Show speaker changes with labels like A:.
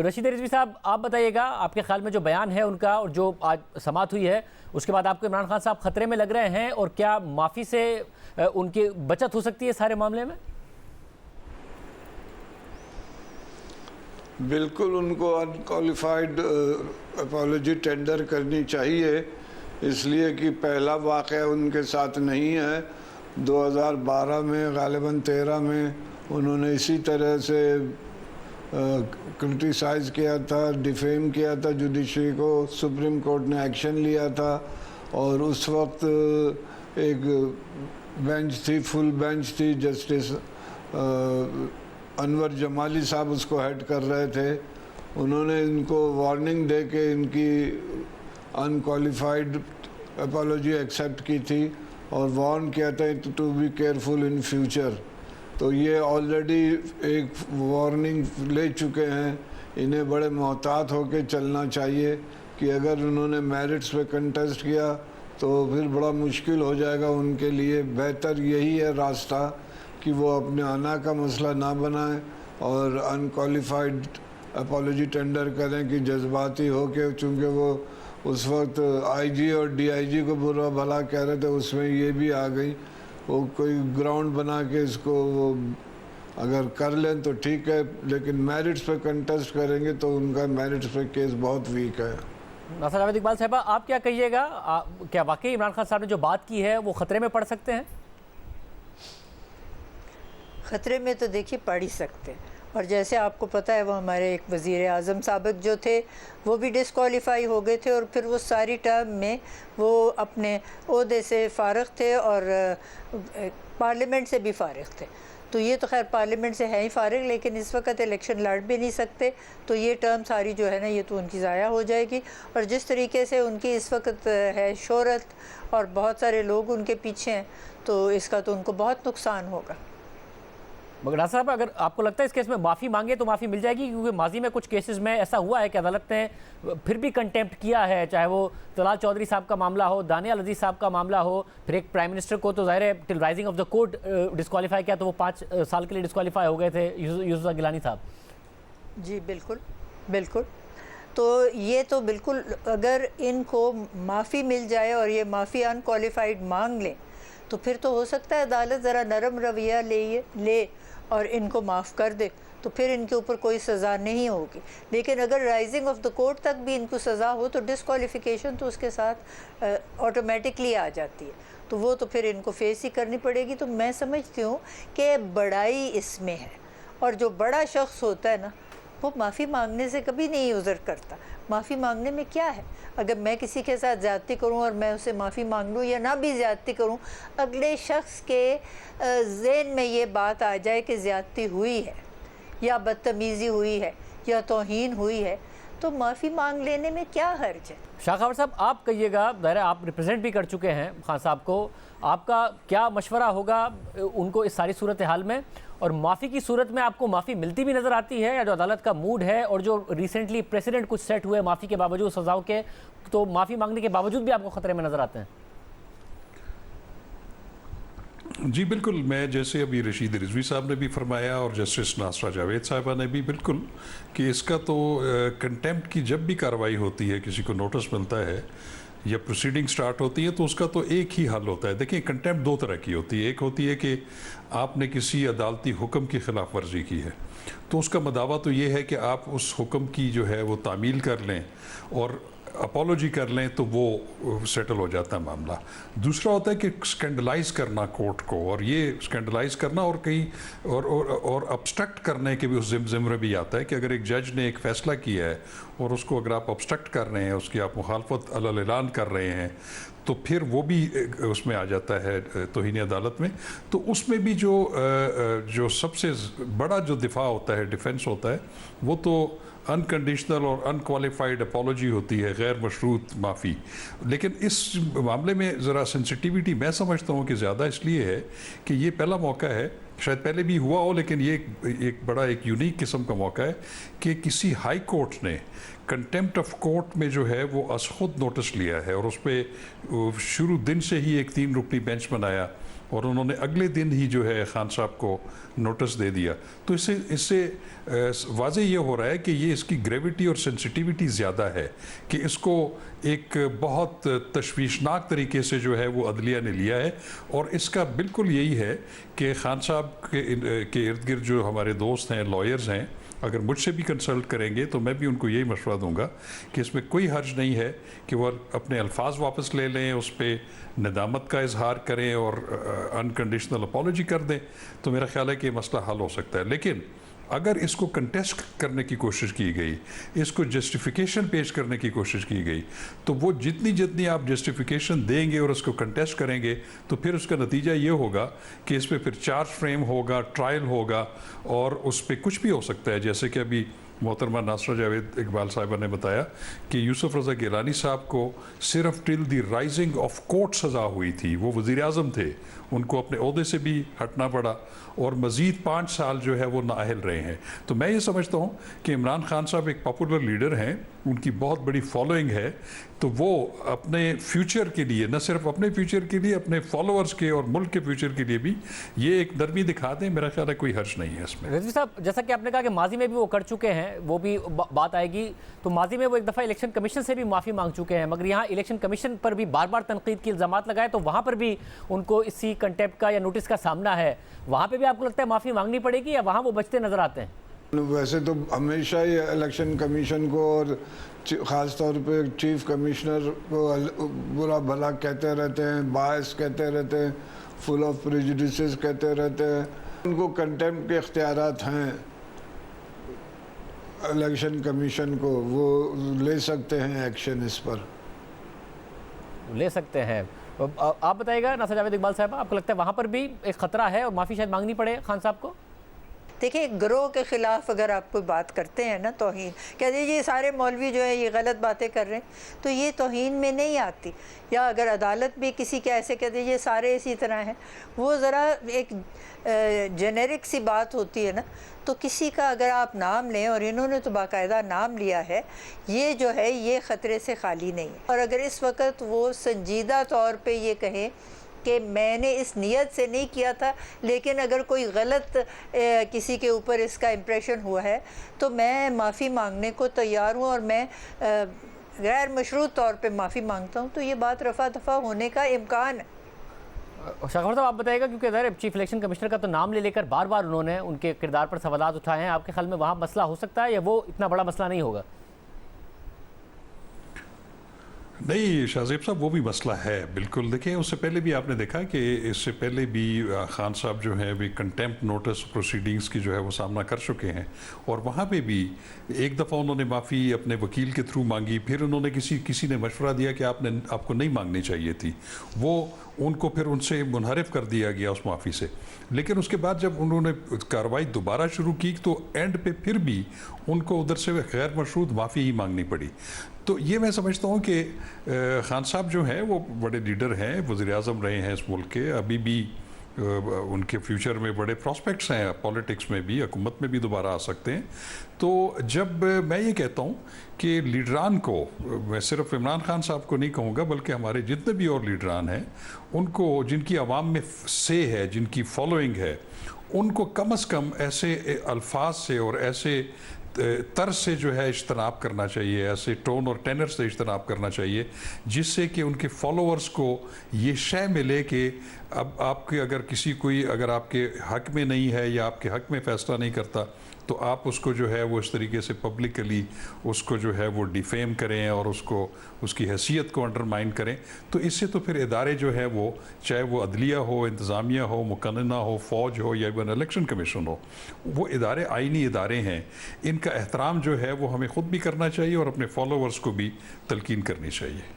A: رشید رضوی صاحب، آپ بتائیے گا آپ کے خیال میں جو بیان ہے ان کا اور جو آج سماعت ہوئی ہے اس کے بعد آپ کو عمران خان صاحب خطرے میں لگ رہے ہیں، اور کیا معافی سے ان کی بچت ہو سکتی ہے سارے معاملے میں؟
B: بالکل ان کو انکوالیفائڈ اپالوجی ٹینڈر کرنی چاہیے، اس لیے کہ پہلا واقعہ ان کے ساتھ نہیں ہے۔ 2012 میں غالباً 13 میں انہوں نے اسی طرح سے کرٹیسائز کیا تھا، ڈیفیم کیا تھا جوڈیشری کو، سپریم کورٹ نے ایکشن لیا تھا، اور اس وقت ایک بینچ تھی، فل بینچ تھی، جسٹس انور جمالی صاحب اس کو ہیڈ کر رہے تھے۔ انہوں نے ان کو وارننگ دے کے ان کی انکوالیفائڈ اپالوجی ایکسیپٹ کی تھی اور وارن کیا تھا to be careful in future. تو یہ آلریڈی ایک وارننگ لے چکے ہیں، انہیں بڑے محتاط ہو کے چلنا چاہیے کہ اگر انہوں نے میرٹس پہ کنٹیسٹ کیا تو پھر بڑا مشکل ہو جائے گا ان کے لیے۔ بہتر یہی ہے راستہ کہ وہ اپنے انا کا مسئلہ نہ بنائیں اور انکوالیفائڈ اپالوجی ٹینڈر کریں کہ جذباتی ہو کے، چونکہ وہ اس وقت آئی جی اور ڈی آئی جی کو برا بھلا کہہ رہے تھے، اس میں یہ بھی آ گئی۔ وہ کوئی گراؤنڈ بنا کے اس کو وہ اگر کر لیں تو ٹھیک ہے، لیکن میرٹس پہ کنٹیسٹ کریں گے تو ان کا میرٹس پہ کیس بہت ویک ہے۔
A: ناصر جاوید اقبال صاحبہ، آپ کیا کہیے گا؟ کیا واقعی عمران خان صاحب نے جو بات کی ہے وہ خطرے میں پڑ سکتے ہیں؟
C: خطرے میں تو دیکھیے پڑھ ہی سکتے ہیں، اور جیسے آپ کو پتہ ہے وہ ہمارے ایک وزیر اعظم سابق جو تھے وہ بھی ڈسکوالیفائی ہو گئے تھے، اور پھر وہ ساری ٹرم میں وہ اپنے عہدے سے فارغ تھے اور پارلیمنٹ سے بھی فارغ تھے۔ تو یہ تو خیر پارلیمنٹ سے ہے ہی فارغ، لیکن اس وقت الیکشن لڑ بھی نہیں سکتے، تو یہ ٹرم ساری جو ہے نا یہ تو ان کی ضائع ہو جائے گی۔ اور جس طریقے سے ان کی اس وقت ہے شہرت اور بہت سارے لوگ ان کے پیچھے ہیں، تو اس کا تو ان کو بہت نقصان ہوگا۔
A: مگر ناصر صاحب، اگر آپ کو لگتا ہے اس کیس میں معافی مانگے تو معافی مل جائے گی؟ کیونکہ ماضی میں کچھ کیسز میں ایسا ہوا ہے کہ عدالت نے پھر بھی کنٹیمپٹ کیا ہے، چاہے وہ طلال چودھری صاحب کا معاملہ ہو، دانیال عزیز صاحب کا معاملہ ہو، پھر ایک پرائم منسٹر کو تو ظاہر ہے till rising of the court disqualify کیا، تو وہ 5 سال کے لیے ڈسکوالیفائی ہو گئے تھے یوسف زئی گیلانی صاحب۔
C: جی بالکل بالکل، تو یہ تو بالکل اگر ان کو معافی مل جائے اور یہ معافی انکوالیفائڈ مانگ لیں تو پھر تو ہو سکتا ہے عدالت ذرا نرم رویہ لے اور ان کو معاف کر دے، تو پھر ان کے اوپر کوئی سزا نہیں ہوگی۔ لیکن اگر رائزنگ آف دا کورٹ تک بھی ان کو سزا ہو تو ڈسکوالیفیکیشن تو اس کے ساتھ آٹومیٹکلی آ جاتی ہے، تو وہ تو پھر ان کو فیس ہی کرنی پڑے گی۔ تو میں سمجھتی ہوں کہ بڑائی اس میں ہے، اور جو بڑا شخص ہوتا ہے نا وہ معافی مانگنے سے کبھی نہیں عذر کرتا۔ معافی مانگنے میں کیا ہے؟ اگر میں کسی کے ساتھ زیادتی کروں اور میں اسے معافی مانگ لوں یا نہ بھی زیادتی کروں، اگلے شخص کے ذہن میں یہ بات آ جائے کہ زیادتی ہوئی ہے یا بدتمیزی ہوئی ہے یا توہین ہوئی ہے، تو معافی مانگ لینے میں کیا حرج ہے؟
A: شاہ خاور صاحب، آپ کہیے گا، ظاہر ہے آپ ریپرزینٹ بھی کر چکے ہیں خان صاحب کو، آپ کا کیا مشورہ ہوگا ان کو اس ساری صورتحال میں؟ اور معافی کی صورت میں آپ کو معافی ملتی بھی نظر آتی ہے، یا جو عدالت کا موڈ ہے اور جو ریسنٹلی پریسیڈنٹ کچھ سیٹ ہوئے معافی کے باوجود سزاؤں کے، تو معافی مانگنے کے باوجود بھی آپ کو خطرے میں نظر آتے ہیں؟
D: جی بالکل، میں جیسے ابھی رشید رضوی صاحب نے بھی فرمایا اور جسٹس ناصرہ جاوید صاحبہ نے بھی بالکل، کہ اس کا تو کنٹیمپٹ کی جب بھی کارروائی ہوتی ہے، کسی کو نوٹس ملتا ہے یا پروسیڈنگ سٹارٹ ہوتی ہے، تو اس کا تو ایک ہی حل ہوتا ہے۔ دیکھیں کنٹیمپٹ 2 طرح کی ہوتی ہے، ایک ہوتی ہے کہ آپ نے کسی عدالتی حکم کی خلاف ورزی کی ہے، تو اس کا مداوع تو یہ ہے کہ آپ اس حکم کی جو ہے وہ تعمیل کر لیں اور اپالوجی کر لیں، تو وہ سیٹل ہو جاتا ہے معاملہ۔ دوسرا ہوتا ہے کہ اسکینڈلائز کرنا کورٹ کو، اور یہ اسکینڈلائز کرنا اور کہیں اور ابسٹرکٹ کرنے کے بھی اس زمرے بھی آتا ہے کہ اگر ایک جج نے ایک فیصلہ کیا ہے اور اس کو اگر آپ ابسٹرکٹ کر رہے ہیں، اس کی آپ مخالفت علی الاعلان کر رہے ہیں، تو پھر وہ بھی اس میں آ جاتا ہے توہین عدالت میں۔ تو اس میں بھی جو سب سے بڑا جو دفاع ہوتا ہے، ڈیفنس ہوتا ہے، وہ تو انکنڈیشنل اور انکوالیفائڈ اپالوجی ہوتی ہے، غیر مشروط معافی۔ لیکن اس معاملے میں ذرا سینسٹیوٹی میں سمجھتا ہوں کہ زیادہ اس لیے ہے کہ یہ پہلا موقع ہے، شاید پہلے بھی ہوا ہو لیکن یہ ایک بڑا یونیک قسم کا موقع ہے کہ کسی ہائی کورٹ نے کنٹیمپٹ آف کورٹ میں جو ہے وہ از خود نوٹس لیا ہے، اور اس پہ شروع دن سے ہی ایک 3 رکنی بینچ بنایا اور انہوں نے اگلے دن ہی جو ہے خان صاحب کو نوٹس دے دیا. تو اس سے واضح یہ ہو رہا ہے کہ یہ اس کی گریوٹی اور سینسٹیوٹی زیادہ ہے کہ اس کو ایک بہت تشویشناک طریقے سے جو ہے وہ عدلیہ نے لیا ہے. اور اس کا بالکل یہی ہے کہ خان صاحب کے ارد گرد جو ہمارے دوست ہیں لائرز ہیں, اگر مجھ سے بھی کنسلٹ کریں گے تو میں بھی ان کو یہی مشورہ دوں گا کہ اس میں کوئی حرج نہیں ہے کہ وہ اپنے الفاظ واپس لے لیں, اس پہ ندامت کا اظہار کریں اور انکنڈیشنل اپالوجی کر دیں, تو میرا خیال ہے کہ یہ مسئلہ حل ہو سکتا ہے. لیکن اگر اس کو کنٹیسٹ کرنے کی کوشش کی گئی, اس کو جسٹیفیکیشن پیش کرنے کی کوشش کی گئی, تو وہ جتنی آپ جسٹیفیکیشن دیں گے اور اس کو کنٹیسٹ کریں گے تو پھر اس کا نتیجہ یہ ہوگا کہ اس پہ پھر چارج فریم ہوگا, ٹرائل ہوگا, اور اس پہ کچھ بھی ہو سکتا ہے. جیسے کہ ابھی محترمہ ناصرہ جاوید اقبال صاحبہ نے بتایا کہ یوسف رضا گیلانی صاحب کو صرف ٹل دی رائزنگ آف کورٹ سزا ہوئی تھی, وہ وزیر اعظم تھے, ان کو اپنے عہدے سے بھی ہٹنا پڑا اور مزید 5 سال جو ہے وہ نااہل رہے ہیں. تو میں یہ سمجھتا ہوں کہ عمران خان صاحب ایک پاپولر لیڈر ہیں, ان کی بہت بڑی فالوئنگ ہے, تو وہ اپنے فیوچر کے لیے, نہ صرف اپنے فیوچر کے لیے, اپنے فالوورز کے اور ملک کے فیوچر کے لیے بھی یہ ایک نرمی دکھا دیں. میرا خیال ہے کوئی حرج نہیں ہے اس میں.
A: رضوی صاحب, جیسا کہ آپ نے کہا کہ ماضی میں بھی وہ کر چکے ہیں, وہ بھی بات آئے گی, تو ماضی میں وہ ایک دفعہ الیکشن کمیشن سے بھی معافی مانگ چکے ہیں, مگر یہاں الیکشن کمیشن پر بھی بار بار تنقید کی الزامات لگائے, تو وہاں پر بھی ان کو اسی کنٹیمپٹ کا یا نوٹس کا سامنا ہے. وہاں پہ بھی آپ کو لگتا ہے معافی مانگنی پڑے گی یا وہاں وہ بچتے نظر آتے ہیں؟
B: ویسے تو ہمیشہ ہی الیکشن کمیشن کو اور خاص طور پہ چیف کمشنر کو برا بھلا کہتے رہتے ہیں, باعث کہتے رہتے ہیں, فل آف پریجوڈیسز کہتے رہتے ہیں. ان کو کنٹیمپٹ کے اختیارات ہیں الیکشن کمیشن کو, وہ لے سکتے ہیں ایکشن اس پر,
A: لے سکتے ہیں. آپ بتائیے گا ناصرہ جاوید اقبال صاحب, آپ کو لگتا ہے وہاں پر بھی ایک خطرہ ہے اور معافی شاید مانگنی پڑے خان صاحب کو؟
C: دیکھیں, گروہ کے خلاف اگر آپ کوئی بات کرتے ہیں نا, توہین کہہ دیجیے یہ سارے مولوی جو ہے یہ غلط باتیں کر رہے ہیں, تو یہ توہین میں نہیں آتی. یا اگر عدالت بھی کسی کے ایسے کہہ دیجیے سارے اسی طرح ہیں, وہ ذرا ایک جنیرک سی بات ہوتی ہے نا. تو کسی کا اگر آپ نام لیں, اور انہوں نے تو باقاعدہ نام لیا ہے, یہ جو ہے یہ خطرے سے خالی نہیں ہے. اور اگر اس وقت وہ سنجیدہ طور پہ یہ کہیں کہ میں نے اس نیت سے نہیں کیا تھا, لیکن اگر کوئی غلط کسی کے اوپر اس کا امپریشن ہوا ہے تو میں معافی مانگنے کو تیار ہوں, اور میں غیر مشروط طور پہ معافی مانگتا ہوں, تو یہ بات رفع دفع ہونے کا امکان ہے.
A: شاہ صاحب آپ بتائیے گا, کیونکہ ظاہر چیف الیکشن کمشنر کا تو نام لے کر بار بار انہوں نے ان کے کردار پر سوالات اٹھائے ہیں, آپ کے خیال میں وہاں مسئلہ ہو سکتا ہے یا وہ اتنا بڑا مسئلہ نہیں ہوگا؟
D: نہیں شاہ زیب صاحب, وہ بھی مسئلہ ہے بالکل. دیکھیں, اس سے پہلے بھی آپ نے دیکھا کہ اس سے پہلے بھی خان صاحب جو ہیں بھی کنٹیمپٹ نوٹس پروسیڈنگز کی جو ہے وہ سامنا کر چکے ہیں, اور وہاں پہ بھی ایک دفعہ انہوں نے معافی اپنے وکیل کے تھرو مانگی, پھر انہوں نے کسی نے مشورہ دیا کہ آپ کو نہیں مانگنی چاہیے تھی, وہ ان کو پھر ان سے منحرف کر دیا گیا اس معافی سے. لیکن اس کے بعد جب انہوں نے کارروائی دوبارہ شروع کی تو اینڈ پہ پھر بھی ان کو ادھر سے غیر مشروط معافی ہی مانگنی پڑی. تو یہ میں سمجھتا ہوں کہ خان صاحب جو ہیں وہ بڑے لیڈر ہیں, وزیر اعظم رہے ہیں اس ملک کے, ابھی بھی ان کے فیوچر میں بڑے پراسپیکٹس ہیں, پالیٹکس میں بھی, حکومت میں بھی دوبارہ آ سکتے ہیں. تو جب میں یہ کہتا ہوں کہ لیڈران کو, میں صرف عمران خان صاحب کو نہیں کہوں گا بلکہ ہمارے جتنے بھی اور لیڈران ہیں, ان کو جن کی عوام میں سے ہے, جن کی فالوئنگ ہے, ان کو کم از کم ایسے الفاظ سے اور ایسے طرز سے جو ہے اجتناب کرنا چاہیے, ایسے ٹون اور ٹینر سے اجتناب کرنا چاہیے جس سے کہ ان کے فالوورز کو یہ شے ملے کہ اب آپ کے اگر کسی کوئی اگر آپ کے حق میں نہیں ہے یا آپ کے حق میں فیصلہ نہیں کرتا تو آپ اس کو جو ہے وہ اس طریقے سے پبلکلی اس کو جو ہے وہ ڈیفیم کریں اور اس کی حیثیت کو انڈرمائن کریں. تو اس سے تو پھر ادارے جو ہے وہ, چاہے وہ عدلیہ ہو, انتظامیہ ہو, مقننہ ہو, فوج ہو یا ایون الیکشن کمیشن ہو, وہ ادارے آئینی ادارے ہیں, ان کا احترام جو ہے وہ ہمیں خود بھی کرنا چاہیے اور اپنے فالوورز کو بھی تلقین کرنی چاہیے.